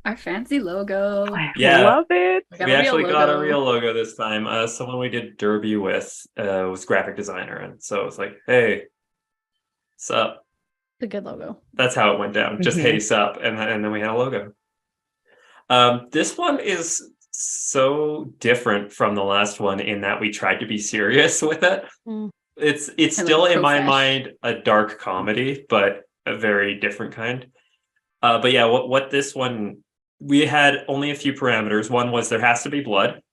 Our fancy logo. I Yeah, love it. We got we a real actually got a logo. real logo this time. Someone we did Derby with was graphic designer, and so it's like, hey, sup. It's a good logo. That's how it went down. Just Hmm. hey, sup, and then we had a logo. This one is so different from the last one in that we tried to be serious with it. Mm. It's And like still in my profesh. mind a dark comedy, but a very different kind. But yeah, what this one we had only a few parameters. One was there has to be blood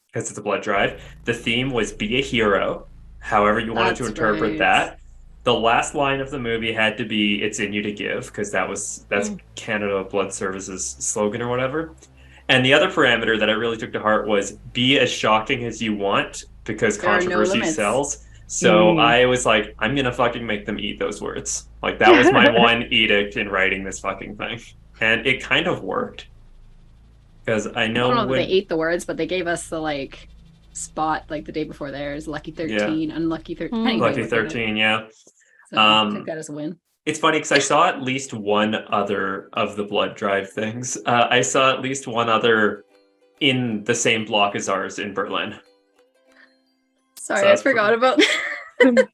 because it's a blood drive. The theme was be a hero, however you wanted to That's interpret right. that. The last line of the movie had to be "It's in you to give" because that's Mm. Canada Blood Services slogan or whatever. And the other parameter that I really took to heart was be as shocking as you want because There are no controversy limits. sells. So Mm. I was like, I'm gonna fucking make them eat those words. Like that was my one edict in writing this fucking thing. And it kind of worked. Because I I know don't know that they when ate the words, but they gave us the like spot like the day before theirs, Lucky yeah, 13, Unlucky 13, depending Mm. on how you Lucky look at it. 13, yeah. So I took Um that as a win. it's funny because I saw at least one other of the blood drive things. I saw at least one other in the same block as ours in Berlin. So Sorry, I that's forgot about oh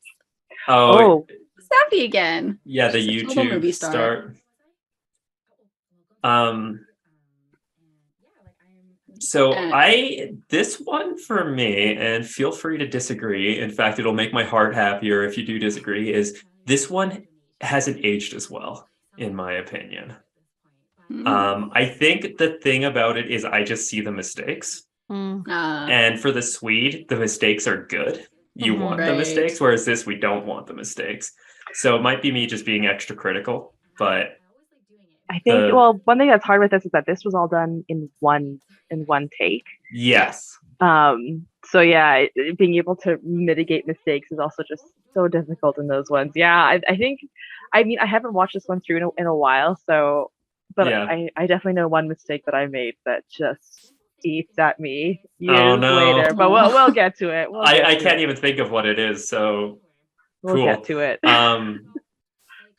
Oh, Sappy again. yeah, the She's a total YouTube movie star. start. Um, so And I this one for me, and feel free to disagree. In fact, it'll make my heart happier if you do disagree, is this one hasn't aged as well, in my opinion. mm, I think the thing about it is I just see the mistakes. mm. And for the Swede, the mistakes are good. You Hmm. want the right. mistakes, whereas this, we don't want the mistakes. So it might be me just being extra critical, but I think, the well, one thing that's hard with this is that this was all done in one take. yeah, Yes. So yeah, being able to mitigate mistakes is also just so difficult in those ones. Yeah, I think, I mean, I haven't watched this one through in a while, so, but yeah. I definitely know one mistake that I made that just eats at me Oh years no, later. But we'll Oh, get to it. We'll I get I to can't it. even think of what it is. So We'll get cool. to it. Um,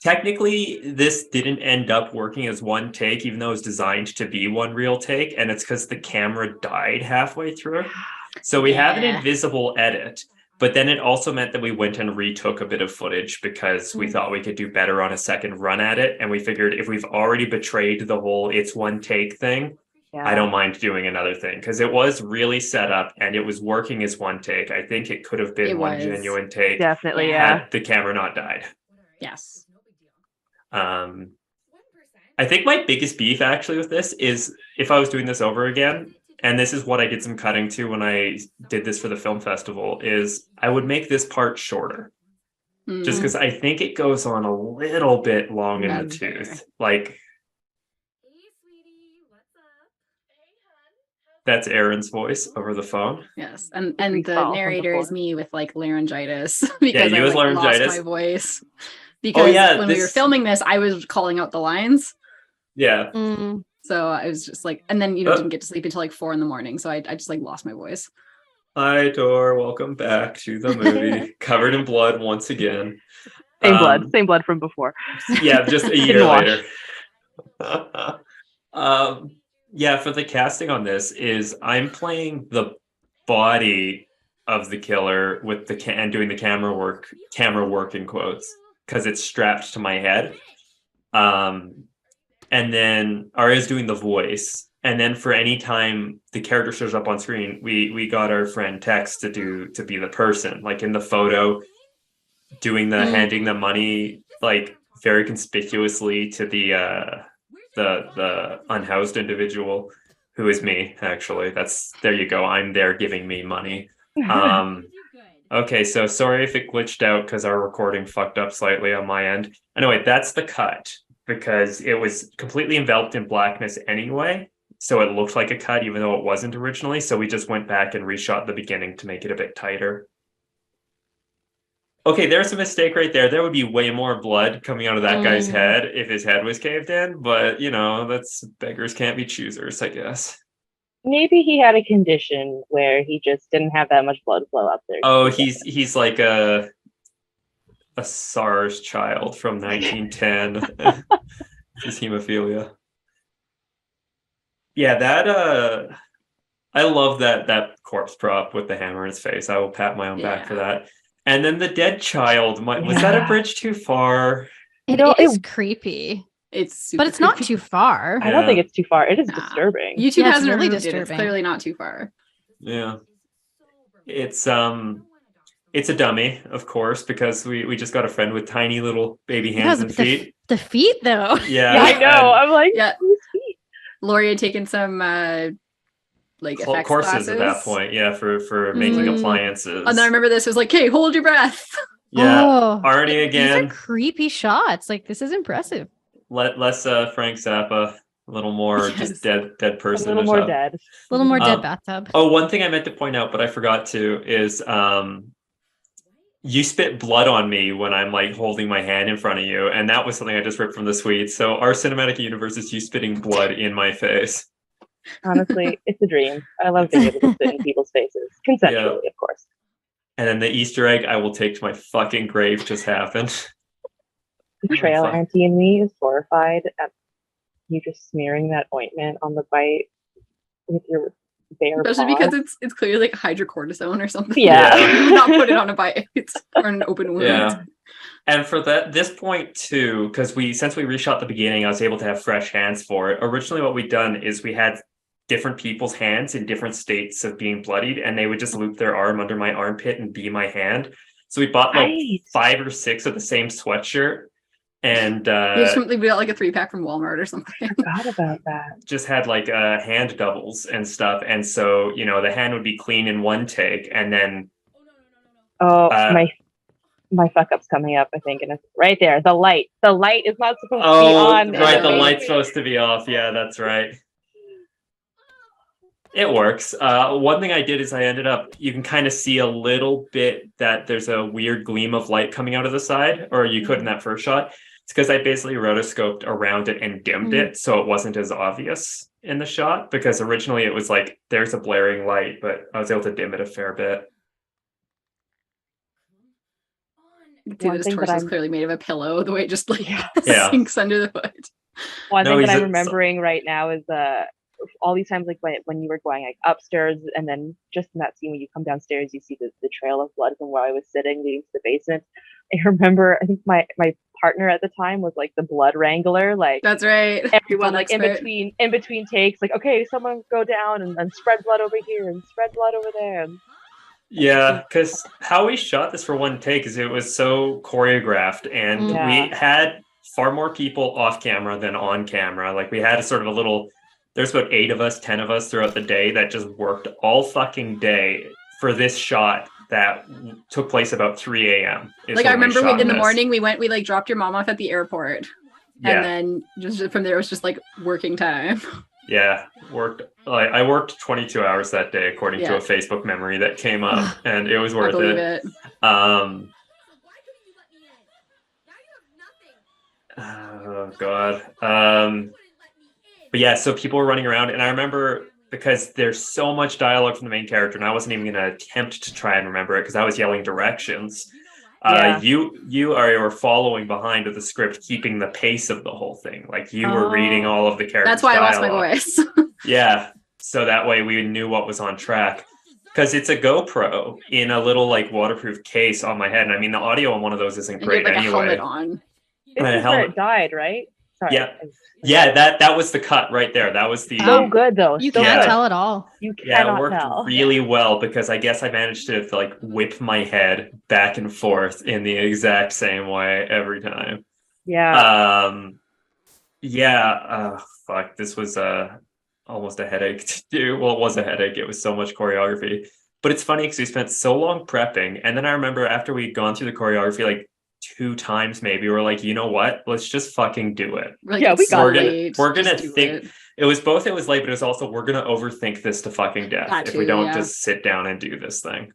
Technically, this didn't end up working as one take, even though it was designed to be one real take, and it's because the camera died halfway through. So we have an yeah. invisible edit, but then it also meant that we went and retook a bit of footage because we Mm. thought we could do better on a second run at it. And we figured if we've already betrayed the whole it's one take thing, I Yeah, don't mind doing another thing because it was really set up and it was working as one take. I think it could have It been one was. genuine take definitely. Yeah. Yeah. had the camera not died. Yes. Um, I think my biggest beef actually with this is if I was doing this over again, and this is what I did some cutting to when I did this for the film festival, is I would make this part shorter. Just Mm, because I think it goes on a little bit long in the that's Mm. fair. tooth. Like that's Aaron's voice over the phone. Yes. The And grease the ball from narrator is before. me with like laryngitis Yeah, because I you as like lost laryngitis. my voice. Oh Because yeah, when we were this filming this, I was calling out the lines. yeah. Mm. So I was just like, and then, Oh, didn't get to sleep until like 4 in the morning. So I just like lost my voice. hi Tor, welcome back to the movie. Covered in blood once again. Um, Same blood from before. yeah, just a Didn't year wash. later. um, yeah, for the casting on this is I'm playing the body of the killer with and doing the camera work in quotes because it's strapped to my head. Um, and then Arya's doing the voice. And then for any time the character shows up on screen, we got our friend Tex to be the person, like in the photo, doing the Mm. handing the money like very conspicuously to the unhoused individual who is me actually. That's there you go. I'm there giving me money. Um okay, so sorry if it glitched out because our recording fucked up slightly on my end. Anyway, that's the cut because it was completely enveloped in blackness anyway. So it looked like a cut even though it wasn't originally. So we just went back and reshot the beginning to make it a bit tighter. Okay, there's a mistake right there. There would be way more blood coming out of that guy's Mm. head if his head was caved in, but that's beggars can't be choosers, I guess. Maybe he had a condition where he just didn't have that much blood flow up there Oh, to get he's like a SARS child from 1910. His hemophilia. Yeah, that I love that corpse prop with the hammer in his face. I will pat my own back for Yeah. that. And then the dead child, was that a Yeah. bridge too far? It know, is it- creepy, It's super but it's not creepy. too far. I don't think Yeah. it's too far. It is Nah. disturbing. YouTube Yeah, it's hasn't really removed it. It's disturbing. clearly not too far. Yeah. It's a dummy, of course, because we just got a friend with tiny little baby hands and feet. The feet, though. Yeah, Yeah, I know. I'm like, Yeah. who's feet? Lori had taken some like and effects courses classes at that point. Yeah, for making Mm. appliances. And then I remember this was like, "Okay, hold your breath." Yeah, Oh, Arnie these again. are creepy shots. Like, this is impressive. Less Frank Zappa, a little more Yes. just dead A person. little in the more shot. dead. A little more dead Um, bathtub. Oh, one thing I meant to point out, but I forgot to, is you spit blood on me when I'm like holding my hand in front of you, and that was something I just ripped from the suite. So our cinematic universe is you spitting blood in my face. Honestly, it's a dream. I love being able to spit in people's faces. Consensually, of course. And then the Easter egg I will take to my fucking grave just happened. The trail Fuck. auntie in me is horrified at you just smearing that ointment on the bite with your bare Especially paws. because it's clearly like hydrocortisone or something. Yeah. You would not put it on a bite or an open wound. Yeah. And for this point too, because since we reshot the beginning, I was able to have fresh hands for it. Originally, what we'd done is we had different people's hands in different states of being bloodied, and they would just loop their arm under my armpit and be my hand. So we bought like Right. 5 or 6 of the same sweatshirt, and We got like a 3-pack from Walmart or something. Forgot about that. just had like hand doubles and stuff. And so the hand would be clean in one take, and then Oh, Uh, my fuck up's coming up, I think, and it's right there. The light. The light is not supposed to be oh on. right, the Yeah. light's supposed to be off. Yeah, that's right. It works. One thing I did is I ended up, you can kind of see a little bit that there's a weird gleam of light coming out of the side, or you could in that first shot. It's because I basically rotoscoped around it and dimmed it so it wasn't as obvious in the shot, because originally it was like there's a blaring light, but I was able to dim it a fair bit. You can see One that his thing that torso is I'm- clearly made of a pillow, the way it just like Yeah. sinks under the foot. One No, thing that he's I'm a- remembering right now is all these times like when you were going like upstairs, and then just in that scene when you come downstairs, you see the trail of blood from where I was sitting leading to the basement. I remember, I think my partner at the time was like the blood wrangler, like That's right. everyone Blood like expert. in between takes, like, okay, someone go down and spread blood over here and spread blood over there. And Yeah, because how we shot this for one take is it was so choreographed, and Yeah. we had far more people off camera than on camera. Like we had a sort of a little, there's about 8 of us, 10 of us throughout the day that just worked all fucking day for this shot that took place about 3 a.m. is Like I when we remember shot in the this. morning we like dropped your mom off at the airport. Yeah, And then just from there it was just like working time. yeah, worked. I worked 22 hours that day according to Yeah. a Facebook memory that came up, and it was I worth believe it. it. Oh god. But yeah, so people were running around, and I remember because there's so much dialogue from the main character, and I wasn't even going to attempt to try and remember it because I was yelling directions. Yeah. You were following behind with the script, keeping the pace of the whole thing. Like you were reading Oh. all of the characters. That's why I lost my voice. Yeah, so that way we knew what was on track. Because it's a GoPro in a little like waterproof case on my head, and I mean the audio on one of those isn't And you great had like a anyway. helmet on. this My is where helmet. it died, right? Sorry. Yeah. Yeah, that was the cut right there. That was the So good though. You so can't good. tell at all. You yeah, cannot it worked tell. really well because I guess I managed to like whip my head back and forth in the exact same way every time. Yeah. Fuck, this was almost a headache to do. Well, it was a headache. It was so much choreography. But it's funny because we spent so long prepping, and then I remember after we'd gone through the choreography like 2 times maybe, we're like, you know what? Let's just fucking do it. We're like, Yeah, we it's got so it. late, We're gonna just do think- it. It was both, it was late, but it was also we're gonna overthink this to fucking death That if we too, don't yeah. just sit down and do this thing.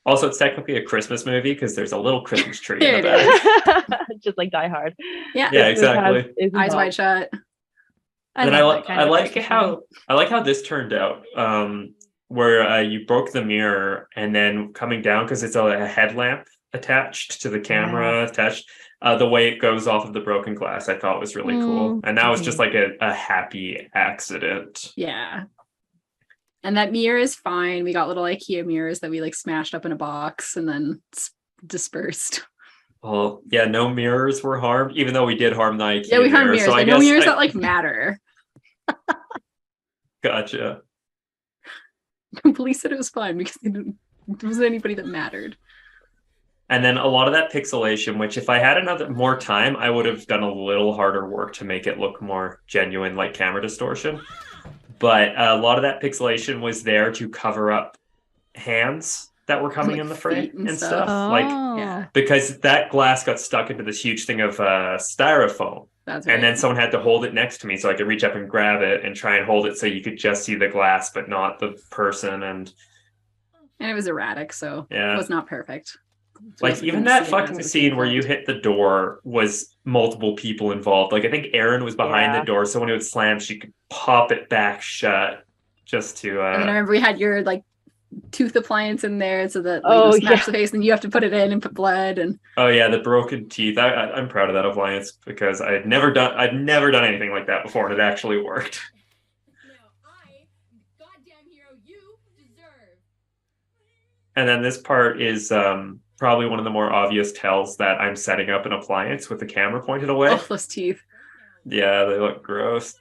Also, it's technically a Christmas movie because there's a little Christmas tree in the There it back. Just like Die Hard. Yeah. Yeah, This has- exactly. is Eyes involved. wide shut. And love that kind I of like Christmas how I like how this turned out. Where you broke the mirror and then coming down because it's a headlamp attached to the camera, attached. The way it goes off of the broken glass, I thought was really cool. And that was just like a happy accident. Yeah. And that mirror is fine. We got little IKEA mirrors that we like smashed up in a box and then dispersed. Well, yeah, no mirrors were harmed, even though we did harm the IKEA Yeah, we harmed mirror. mirrors, So I but guess no mirrors that like matter. Gotcha. The police said it was fine because there wasn't anybody that mattered. And then a lot of that pixelation, which if I had more time, I would have done a little harder work to make it look more genuine, like camera distortion. But a lot of that pixelation was there to cover up hands that were coming Like in the frame feet and and stuff. stuff. Like, Yeah, because that glass got stuck into this huge thing of styrofoam. that's right. And then someone had to hold it next to me so I could reach up and grab it and try and hold it so you could just see the glass, but not the person. And it was erratic, so yeah, it was not perfect. So like even that fucking scene where you hit the door was multiple people involved. Like I think Erin was behind the door, so when it would slam, she could pop it back shut just to. And then I remember we had your like tooth appliance in there, so that Oh, like, smash yeah. the face, and you have to put it in and put blood and. Oh yeah, the broken teeth. I'm proud of that appliance because I'd never done anything like that before, and it actually worked. And then this part is probably one of the more obvious tells that I'm setting up an appliance with the camera pointed away. Oh, those teeth. Yeah, they look gross.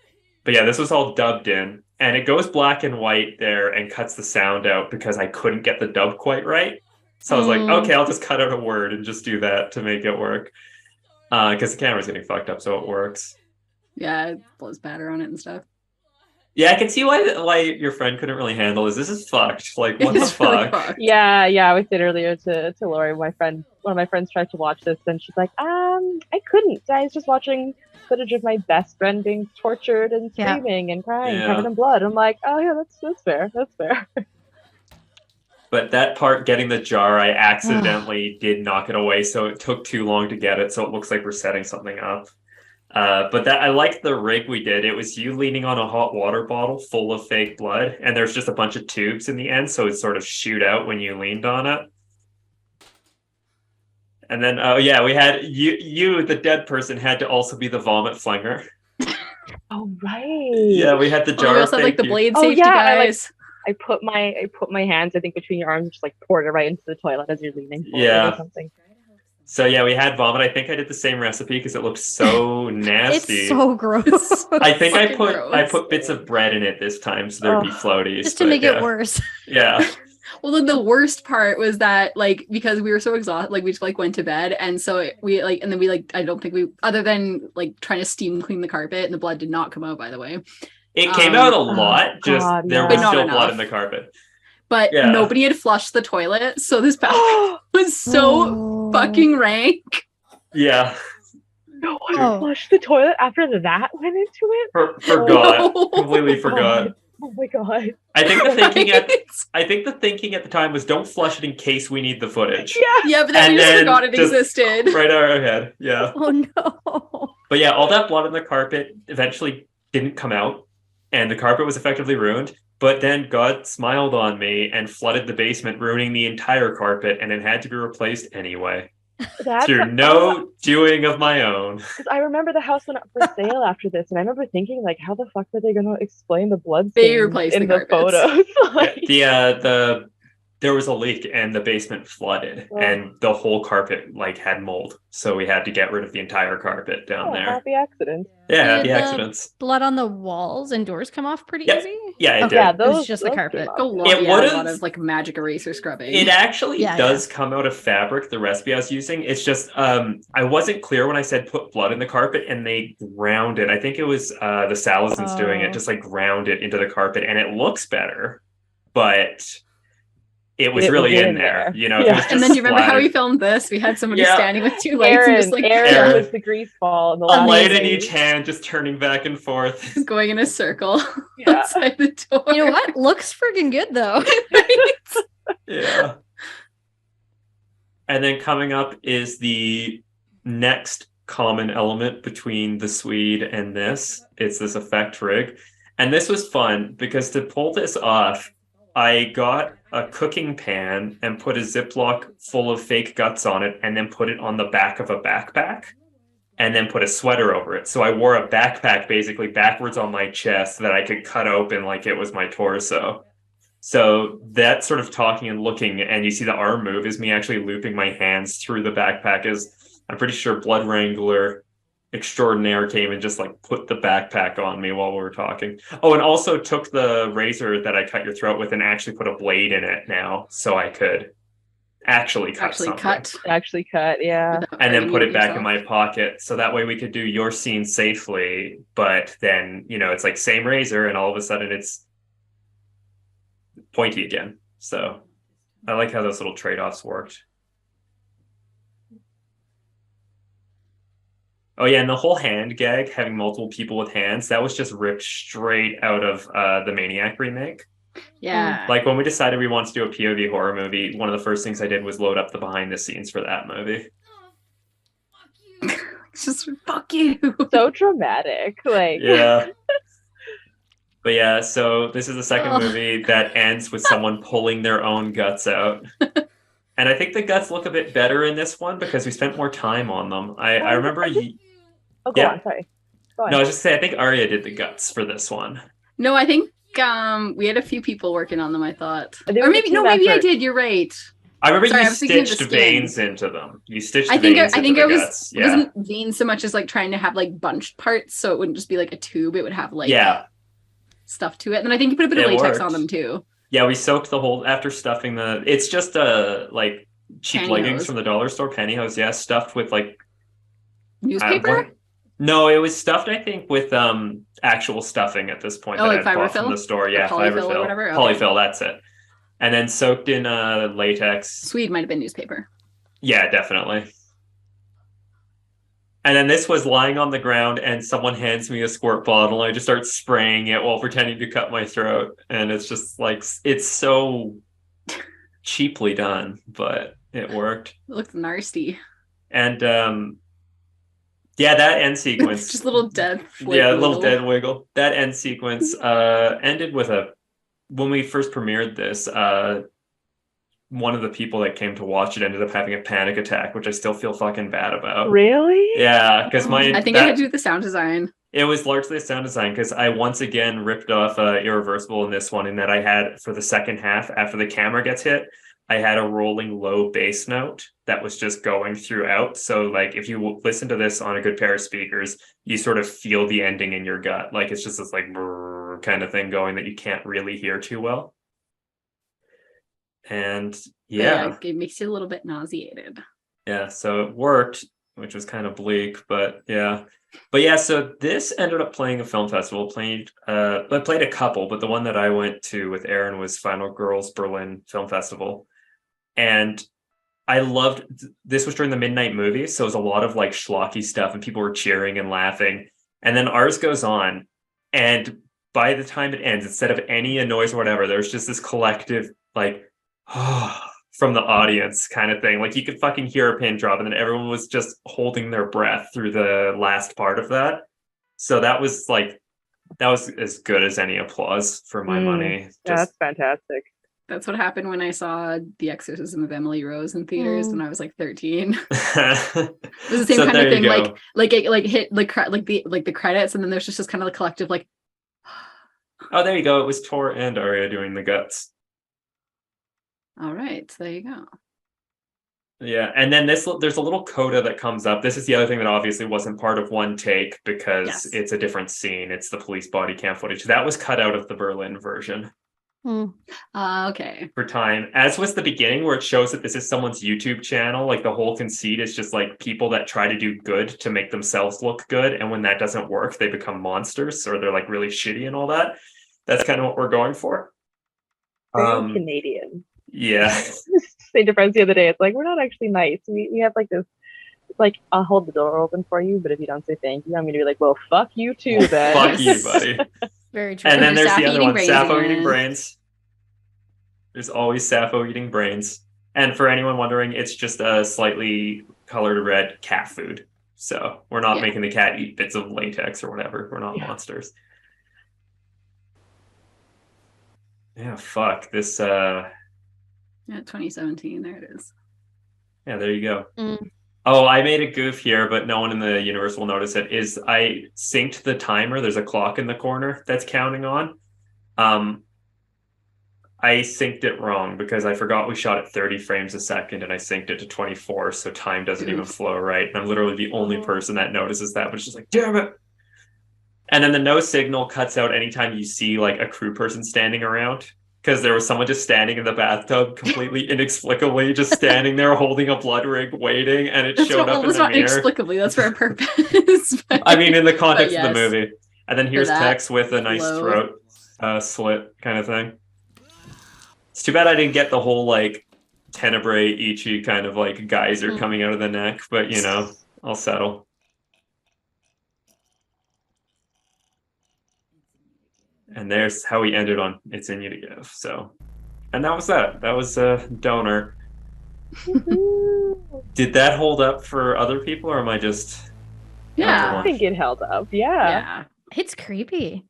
But yeah, this was all dubbed in. And it goes black and white there and cuts the sound out because I couldn't get the dub quite right. So I was like, okay, I'll just cut out a word and just do that to make it work. Because the camera's getting fucked up, so it works. Yeah, it blows batter on it and stuff. Yeah, I can see why your friend couldn't really handle this. This is fucked. Like, what the It's really fuck? fucked. Yeah, I said earlier to Lori, one of my friends tried to watch this, and she's like, I couldn't. I was just watching footage of my best friend being tortured and screaming and crying, covered in blood. I'm like, oh yeah, that's fair. That's fair. But that part, getting the jar, I accidentally did knock it away, so it took too long to get it, so it looks like we're setting something up. But that I liked the rig we did. It was you leaning on a hot water bottle full of fake blood, and there's just a bunch of tubes in the end, so it sort of shoot out when you leaned on it. And then, we had you, the dead person, had to also be the vomit flinger. Oh right. Yeah, we had the jar. We also had, like the blade safety yeah, guys. I put my hands, I think, between your arms, and just like poured it right into the toilet as you're leaning forward Yeah. or something. So yeah, we had vomit. I think I did the same recipe because it looked so nasty. It's so gross. It's I think I fucking put gross. bits of bread in it this time so there'd be floaties. Just to but make yeah. it worse. Yeah. Well, then the worst part was that, like, because we were so exhausted, like, we just, like, went to bed, and so and then we, like, I don't think we, other than, like, trying to steam clean the carpet, and the blood did not come out, by the way. It came out a Oh, lot, just God, there no. was But not still enough. blood in the carpet. But Yeah. nobody had flushed the toilet, so this bathroom was so fucking rank. Yeah. No one Oh. flushed the toilet after that went into it. Forgot. Oh. Completely forgot. Oh my god. I think the Right? thinking at the time was don't flush it in case we need the footage. Yeah. Yeah, but then And we just then forgot it just- existed. Right out our head. Yeah. Oh no. But yeah, all that blood on the carpet eventually didn't come out, and the carpet was effectively ruined. But then God smiled on me and flooded the basement, ruining the entire carpet, and it had to be replaced anyway. That's Through no doing of my own. 'cause I remember the house went up for sale after this, and I remember thinking, like, how the fuck are they going to explain the blood They stains replaced in the the carpets. photos? Like, There was a leak and the basement flooded, Oh. and the whole carpet like had mold, so we had to get rid of the entire carpet down oh, there. happy accident. Yeah, Did happy the accidents. Blood on the walls and doors come off pretty Yeah. easy? Yeah, it Okay. did. Yeah, was those just the those carpet. came A off. lot, It yeah, a would've- lot of like magic eraser scrubbing. It actually Yeah, does come out of fabric, the recipe I was using. It's just I wasn't clear when I said put blood in the carpet, and they ground it. I think it was the Salazans doing it, Oh. just like ground it into the carpet, and it looks better, but it was It really was in in there. there. You know, if it Yeah. was just And then do you remember how we splattered. filmed this? We had somebody Yeah. standing with two lights and just like Aaron Yeah. was the grease ball in the A last light in scene. each hand, just turning back and forth. going in a circle Yeah. outside the door. You know what? Looks freaking good though. Yeah. And then coming up is the next common element between the Swede and this. It's this effect rig. And this was fun because to pull this off, I got a cooking pan and put a Ziploc full of fake guts on it and then put it on the back of a backpack and then put a sweater over it. So I wore a backpack basically backwards on my chest that I could cut open like it was my torso. So that sort of talking and looking, and you see the arm move is me actually looping my hands through the backpack. Is I'm pretty sure Blood Wrangler extraordinaire came and just like put the backpack on me while we were talking. Oh, and also took the razor that I cut your throat with and actually put a blade in it now, so I could actually cut something. Actually cut, yeah. And then put it back in my pocket, so that way we could do your scene safely. But then it's like same razor, and all of a sudden it's pointy again. So I like how those little trade-offs worked. Oh yeah, and the whole hand gag, having multiple people with hands, that was just ripped straight out of the Maniac remake. Yeah. Like when we decided we wanted to do a POV horror movie, one of the first things I did was load up the behind the scenes for that movie. Just fuck you. So dramatic. Like yeah. But yeah, so this is the second movie that ends with someone pulling their own guts out. And I think the guts look a bit better in this one because we spent more time on them. I remember... go on, sorry. Go on. No, I was just saying, I think Arya did the guts for this one. No, I think we had a few people working on them, I thought. Or maybe I did, you're right. I remember Sorry, you stitched veins into them. You stitched veins into the guts. It wasn't veins so much as like trying to have like bunched parts, so it wouldn't just be like a tube, it would have like stuff to it. And then I think you put a bit of latex on them too. Yeah, we soaked the whole after stuffing it's just like cheap pantyhose. Leggings from the dollar store, pantyhose, stuffed with like newspaper. No, it was stuffed, I think, with actual stuffing at this point that like I bought fiberfill? from the store. Yeah, Polyfill fiberfill or whatever? Okay. Polyfill, that's it. And then soaked in latex. Swede might have been newspaper. Yeah, definitely. And then this was lying on the ground, and someone hands me a squirt bottle, and I just start spraying it while pretending to cut my throat. And it's just like, it's so cheaply done, but it worked. It looked nasty. And that end sequence. Just little dead. Little dead wiggle. That end sequence ended with when we first premiered this, one of the people that came to watch it ended up having a panic attack, which I still feel fucking bad about. Really? Yeah, because I think I had to do the sound design. It was largely a sound design because I once again ripped off Irreversible in this one, in that I had, for the second half, after the camera gets hit, I had a rolling low bass note that was just going throughout. So like if you listen to this on a good pair of speakers, you sort of feel the ending in your gut. Like it's just this like brrr kind of thing going that you can't really hear too well. And it makes you a little bit nauseated. Yeah, so it worked, which was kind of bleak, but yeah. But yeah, so this ended up playing a film festival. I played a couple, but the one that I went to with Aaron was Final Girls Berlin Film Festival. And I loved, this was during the midnight movie, so it was a lot of like schlocky stuff and people were cheering and laughing. And then ours goes on, and by the time it ends, instead of any noise or whatever, there's just this collective like from the audience kind of thing. Like you could fucking hear a pin drop, and then everyone was just holding their breath through the last part of that. So that was as good as any applause for my money. That's fantastic. That's what happened when I saw The Exorcism of Emily Rose in theaters when I was like 13. It was the same kind of thing, like it hit the credits, and then there's just this kind of like collective like. Oh, there you go. It was Tor and Arya doing the guts. All right, so there you go. Yeah, and then there's a little coda that comes up. This is the other thing that obviously wasn't part of one take because it's a different scene. It's the police body cam footage. That was cut out of the Berlin version. Okay. For time, as was the beginning, where it shows that this is someone's YouTube channel. Like the whole conceit is just like people that try to do good to make themselves look good, and when that doesn't work, they become monsters, or they're like really shitty and all that. That's kind of what we're going for. Very Canadian. Yeah. Say difference the other day. It's like, we're not actually nice. We have like this, like, I'll hold the door open for you, but if you don't say thank you, I'm gonna be like, well, fuck you too, then. Fuck you, buddy. Very true. And then there's the other one, Sappho eating eating brains. There's always Sappho eating brains. And for anyone wondering, it's just a slightly colored red cat food. So we're not making the cat eat bits of latex or whatever. We're not monsters. Yeah, fuck. This Yeah, 2017. There it is. yeah, there you go. Mm. Oh, I made a goof here, but no one in the universe will notice it. Is I synced the timer. There's a clock in the corner that's counting on. I synced it wrong because I forgot we shot at 30 frames a second and I synced it to 24, so time doesn't even Oof. flow right. And I'm literally the only person that notices that, but it's just like, damn it. And then the no signal cuts out anytime you see like a crew person standing around. Because there was someone just standing in the bathtub, completely inexplicably, just standing there holding a blood rig, waiting, and it showed up in the not mirror. inexplicably. That's for a purpose. I mean, in the context yes, of the movie. And then here's that Tex with a nice flow. throat slit kind of thing. It's too bad I didn't get the whole like Tenebrae Ichi kind of like geyser coming out of the neck, but you know, I'll settle. And there's how we ended on It's in You to Give. So, and that was that. That was Donor. Did that hold up for other people, or am I just? Yeah. I think it held up. Yeah. Yeah. It's creepy.